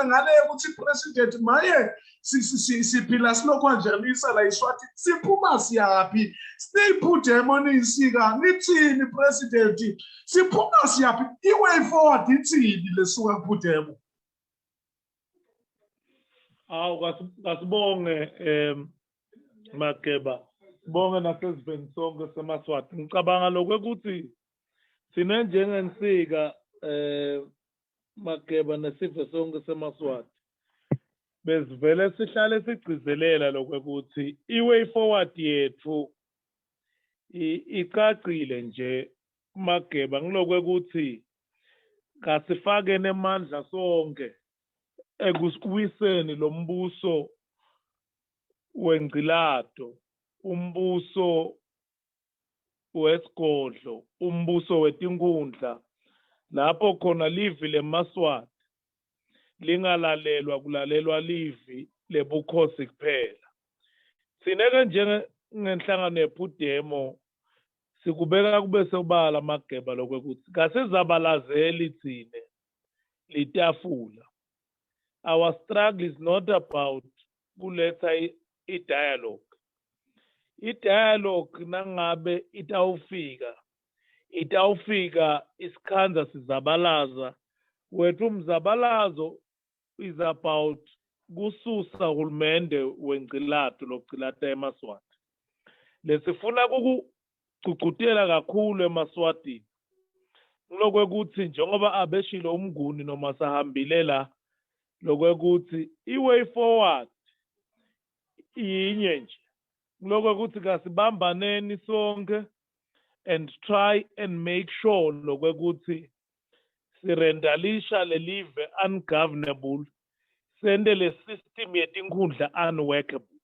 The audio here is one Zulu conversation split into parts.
ngale ukuthi president maye siphila silokwanjelisa la iswathi siphuma siyaphi PUDEMO nisika nithini president siphuma siyaphi iway forward ithini lesuka PUDEMO. Kasibonge Makeba bonge naseziveni sonke semaswati ngicabanga lokuthi sine njengensika Makeba nesizwe sonke semaswati besivele sihlale sigcizelela lokuthi iway forward yethu icacile nje Makeba ngilokuthi kasifake nemandla sonke ekusiwiseni lo mbuso wengcilato umbuso wesigodlo umbuso wetinkundla lapho khona livi lemaswati lingalalelwa kulalelwa livi lebukhosi kuphela sineke njengenhlangano yePUDEMO sikubeka kube sobala Mageba lokuthi kasizabalazeli thine litafula. Our struggle is not about kuletha i-dialogue. I-dialogue nangabe itawufika isikhanza sizabalaza wethu mzabalazo is about kususa uhulumende wengcilato lokugcilata emaswati lesifuna kukucucutela kakhulu emaswatini lokuthi njengoba abeshilo umnguni noma sahambile la lokuthi iway forward inye nje lokuthi kasibambaneni sonke and try and make sure lokuthi sirendalisha lelive ungovernable sende le system yetinkhundla unworkable.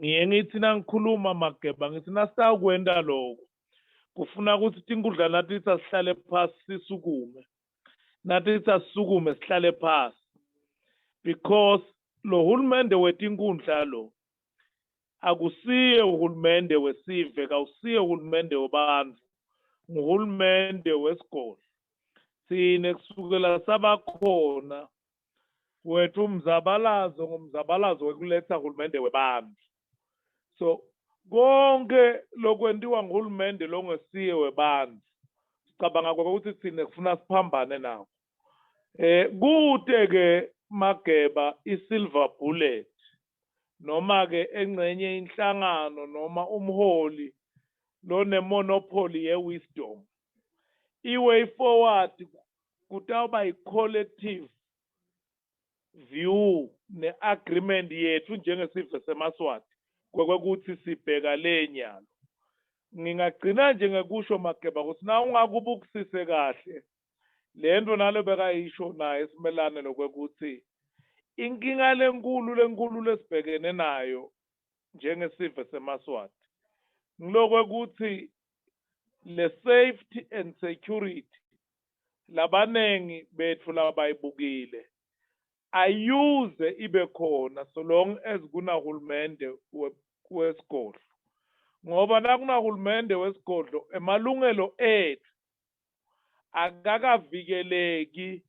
Ngithi nangikhuluma Mageba ngithi nasitakwenda lokho kufuna ukuthi tinkhundla nathi sihlale phansi sisukume nathi sisukume sihlale phansi because lo hulumende wetinkhundla lo akusiye uhulumende wesive kawusiye uhulumende wabantu nguhulumende wesigodlo sine kusukela sabakhona wethu umzabalazo ngomzabalazo wekuletha uhulumende webantu so konke lokwendiwa nguhulumende longesiye webantu sicabanga ukuthi sine kufuna siphambane nawo kude ke Mageba isilver bullet noma ke engcenye inhlangano noma umholi lone monopoly ye-wisdom iway forward kutawuba i-collective view ne-agreement yethu njengesizwe semaswati kwekuthi sibheka lenyalo ngingagcina nje ngekusho Mageba ukuthi na ungakubukisise kahle lento nalo bekayisho naye simelane lokuthi inkinga lenkulu lesibhekene nayo njengesizwe semaswati ngilokuthi le safety and security labanengi bethu labayibukile ayuze ibe khona so long as kunahulumende wesigodlo ngoba nakunahulumende wesigodlo emalungelo ethu akakavikeleki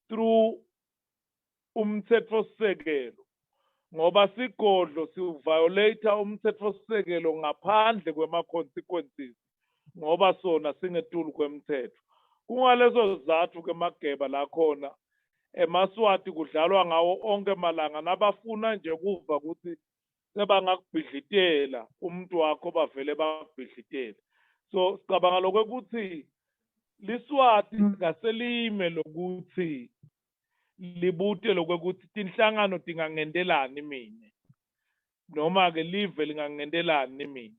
through umthethosisekelo ngoba sigodlo siviolate umthethosisekelo ngaphandle kwema-consequences ngoba sona singetulu kwemthetho kungalezo sizathu ke Mageba la khona emaswati kudlalwa ngawo onke malanga nabafuna nje kuva ukuthi sebangakubhidlitela umuntu wakho bavele bakubhidlitela so sicabanga lokuthi liswati ngaselime lokuthi libute lokuthi tinhlangano tingangendelani mina noma ke live lingangendelani mina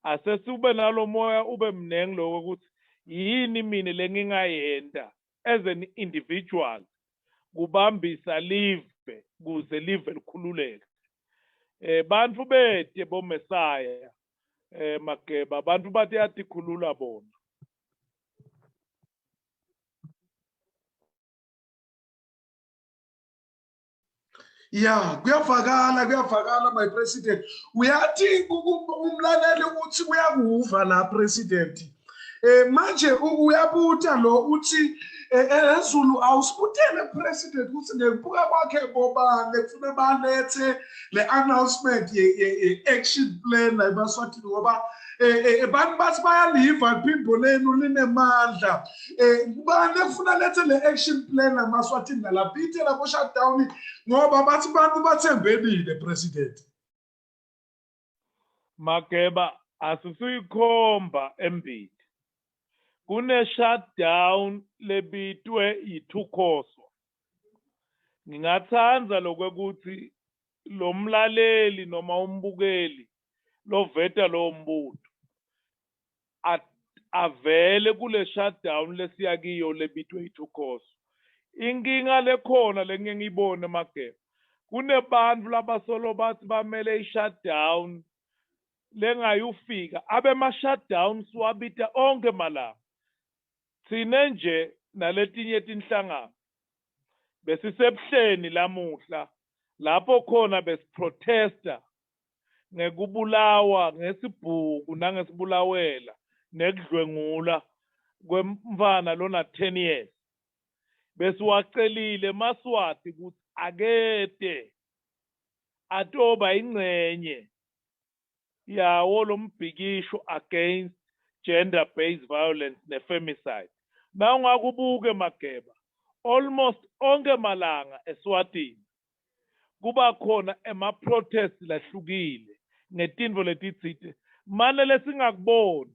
asesube nalo moya ube mnengi lokuthi yini mina lengingayenda as an individual kubambisa live kuze live likhululeke bantu bete bomesaya Mageba bantu bathi yatikhulula bona Yeah, kuyavakala my president. Uyathi umlaleli ukuthi uyakuva la president. Manje uyabuta lo uthi eZulu awusibutele president ukuthi ngebuka kwakhe bobane kufuna balethe le announcement ye action plan la eBaswatini ngoba abantu bathi bayaliva iphimbo lenu linemandla kubane kufuna lethe le action plan laMaswatini nalapithe labo shutdown ngoba bathi abantu bathembelile president. Makeba asisuyikhomba embili. Kune shutdown lebitwe yithukhoso. Ngingathanda lokuthi lo mlaleli noma umbukeli lo veta lo mbuto avele kule shutdown lesiyakiyo lebitwe yithukhoso. Inkinga lekhona lengiyibone Makeba. Kunebantu labasolo bathi bamele i-shutdown lengayufika abema shutdown siwabita onke malanga. Sine nje naletinye tinhlangano besisebuhleni lamuhla lapho khona besiprotesta ngekubulawa ngesibhuku nangesibulawela nekudlwengula kwemfana lona 10 years besiwacelile Maswati ukuthi akete atoba ingcenye yawo lo mbhikisho against gender based violence ne femicide. Now ngakubuke Makeba almost onke malanga eSwatini kuba khona ema protest lahlukile ngetinto letitsite manje lesingakuboni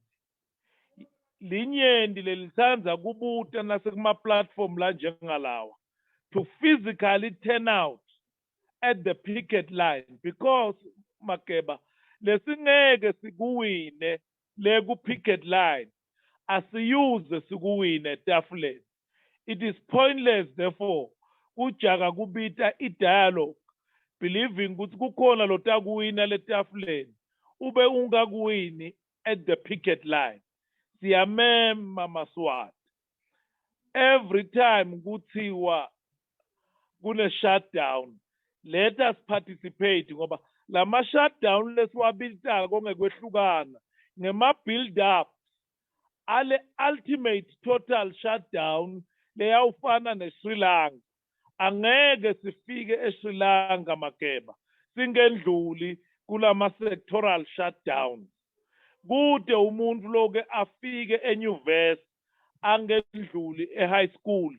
linyenti lelithandza kubuta nasekuma platform la njengalawa to physically turn out at the picket line because Makeba lesingeke sikuwine leku picket line asiyuze sikuwine tafuleni. It is pointless therefore kujaka kubita i-dialogue believing ukuthi kukhona lotakuwina letafuleni ube ungakuwini at the picket line. Siyamema Maswati every time kuthiwa kune shutdown let us participate ngoba lama shutdown lesiwabitaka ngekwehlukana ngema build up ale ultimate total shutdown leyawufana neSri Lanka angeke sifike eSri Lanka Makeba singendluli kulama sectoral shutdown kude umuntu loke afike enyuvesi angendluli ehigh school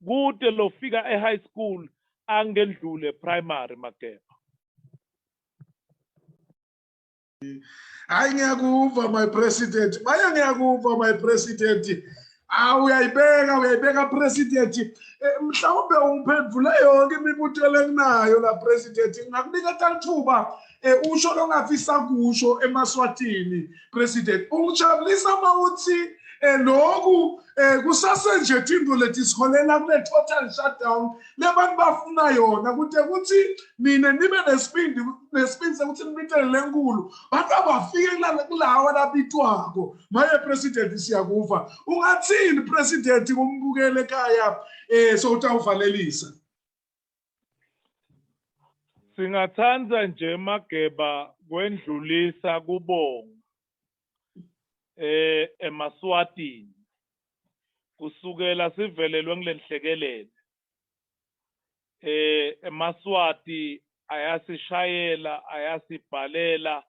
kude lofika ehigh school angendlule primary Makeba. Hayi ngiyakuva my president. Maya ngiyakuva my president. Uyayibeka president. Mhlawumbe ungiphendvule yonke imibuto lenayo la president. Ngakunika talithuba usho longafisa kusho eMaswatini president. Ungijabulisa mawuthi lokhu kusasenje tinto letisikolela kule total shutdown lebantu bafuna yona kuthi mina nibe nesibindi sekuthi nibitele lenkulu bantu abafike kulawa labitwako maye president siyakuva ungathini president kumbukele ekhaya sowutawuvalelisa. Singathanda nje Mageba kwendlulisa kubonga eMaswatini kusukela sivelelwe ngilenhlekelele eMaswati ayasishayela ayasibhalela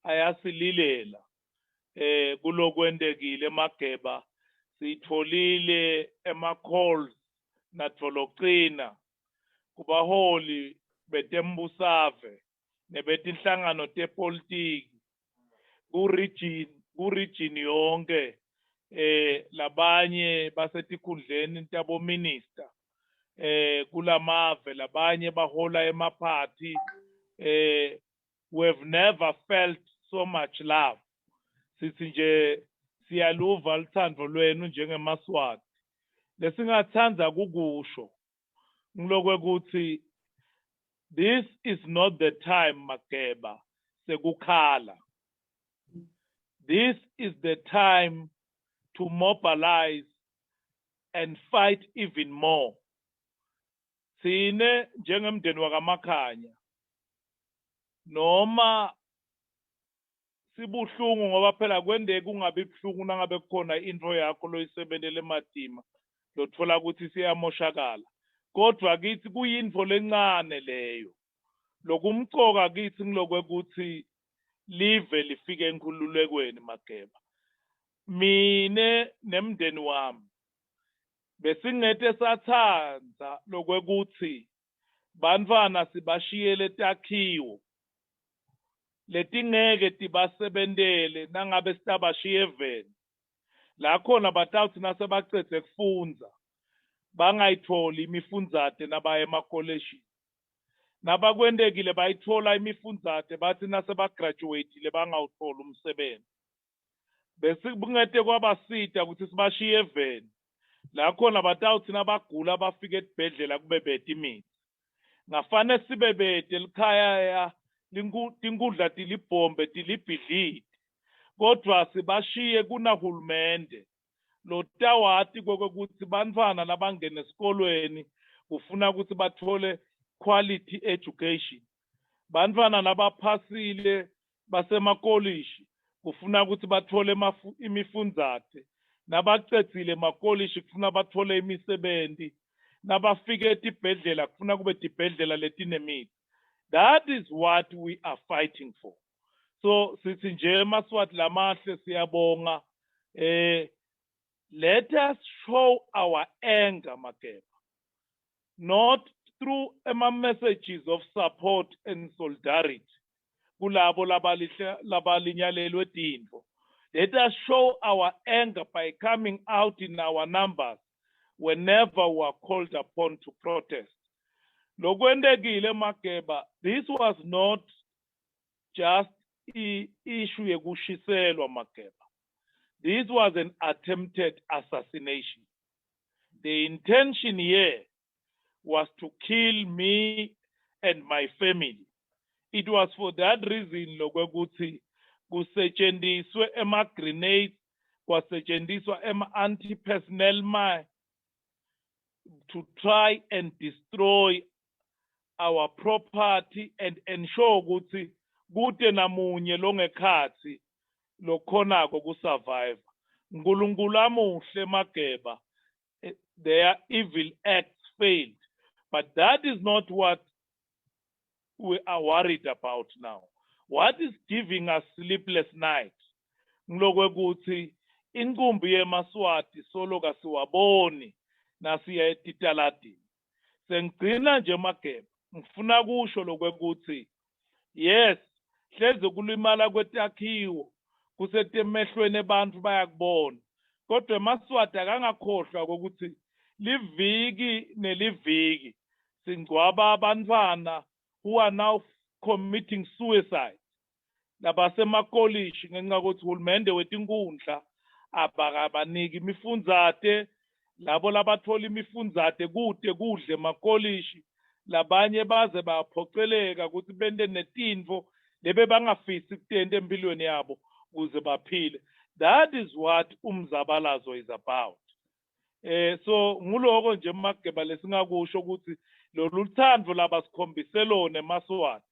ayasililela kulokwendekile Mageba sitholile ema-calls natfologcina kubaholi betembusave nebetinhlangano tepolitiki ku-region yonke labanye basetikhundleni tabo minister kulamave labanye bahola emaphathi we've never felt so much love sithi nje siyaluva luthando lwenu njengeMaswati lesingathanda kukusho ngilokwe ukuthi this is not the time Mageba sekukhala. This is the time to mobilize and fight even more. Sine njengemndeni wakaMakhanya noma sibuhlungu ngoba phela kwendeke kungabi buhlungu nangabe kukhona into yakho loyisebenzele emadima lothola ukuthi siyamoshakala kodwa kithi kuyinto lencane leyo lokumcoka kithi ngilokwekuthi live lifike enkhululekweni Mageba mine nemndeni wami besingete sathanda lokwekuthi bantwana sibashiyele takhiwo letingeke tibasebentele nangabe sitabashiye eveni la khona batawuthi nasebacede kufundza bangayitholi imifundzate nabaye emakoleshini nabakwendekile bayithola imifundzate bathi nasebagraduateile bangawuthola umsebenzi bese bungete kwabasita ukuthi sibashiye eveni la khona batawuthi nabagula bafike esibhedlela kube bete imithi ngafane sibe bete likhaya ya tinkundla tilibhombe tilibhidliti kodwa sibashiye kunahulumende lotawati kokuthi bantwana labangena esikolweni kufuna ukuthi bathole quality education bantwana labaphasile basemakolishi kufuna ukuthi bathole imifundzate nabacedzile emakolishi kufuna bathole imisebenzi nabafike etibhedlela kufuna kube tibhedlela letinemithi. That is what we are fighting for. So sithi nje Maswati lamahle siyabonga let us show our anger Mageba not through messages of support and solidarity kulabo labalinyalelwe tintfo. Let us show our anger by coming out in our numbers whenever we are called upon to protest. Lokwendekile Mageba, this was not just issue yekushiselwa Mageba. This was an attempted assassination. The intention here was to kill me and my family. It was for that reason lokwekuthi kusetshenziswe grenades, kwasetshenziswa anti-personnel mine to try and destroy our property and ensure ukuthi kute namunye longekhathi lokhonako kusurvive. Nkulunkulu amuhle Mageba, their evil acts failed. But that is not what we are worried about now. What is giving us sleepless nights? Ngilokwekuthi inkumbi yeMaswati solo kasiwaboni nasiya etitaladini. Sengigcina nje Mageba, ngifuna kusho lokwekuthi yes, hleze kulimala kwetakhiwo kusetemehlweni abantu bayakubona. Kodwa eMaswati akangakhohlwa ukuthi liviki neliviki singcwaba abantwana who are now committing suicide. Labasemakolishi ngenxa kokuthi uhulumende wetinkundla abakabaniki imifundzate labo labathola imifundzate kude kudle emakolishi labanye baze baphoceleka ukuthi bende netintfo lebe bangafisi kutenda empilweni yabo ukuze baphile. That is what umzabalazo is about. So nguloko nje Mageba lesingakusho ukuthi lolu thando labasikhombise lona eMaswati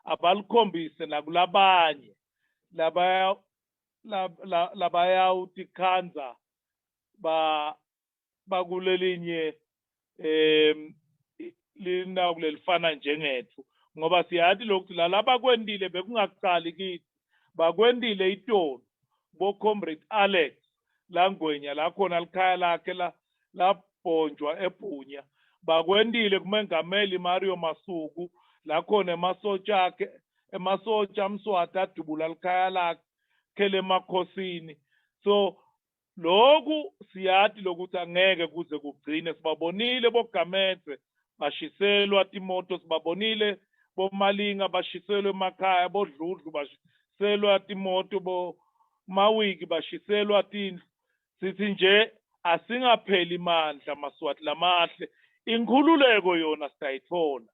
abalikhombise nakulabanye labaya utikhanza bakulelinye lina kulelifana njengethu ngoba siyathi lokuthi lalaba kwendile bekungakucali kithi bakwendile itolo bo comrade Alex langwenya la khona likhaya lakhe labhonjwa eBhunya bakwendile kumengameli Mario Masuku la khona emasotsha Mswati adubula likhaya lakhe lemakhosini. So lokhu siyathi lokuthi angeke kuze kugcine sibabonile bogametse bashiselwa timoto sibabonile bomalinga bashiselwa emakhaya bodludlu bashiselwa timoto bo mawiki bashiselwa tindlu. Sithi nje asingapheli mandla Maswati lamahle inkhululeko yona sitayitfola.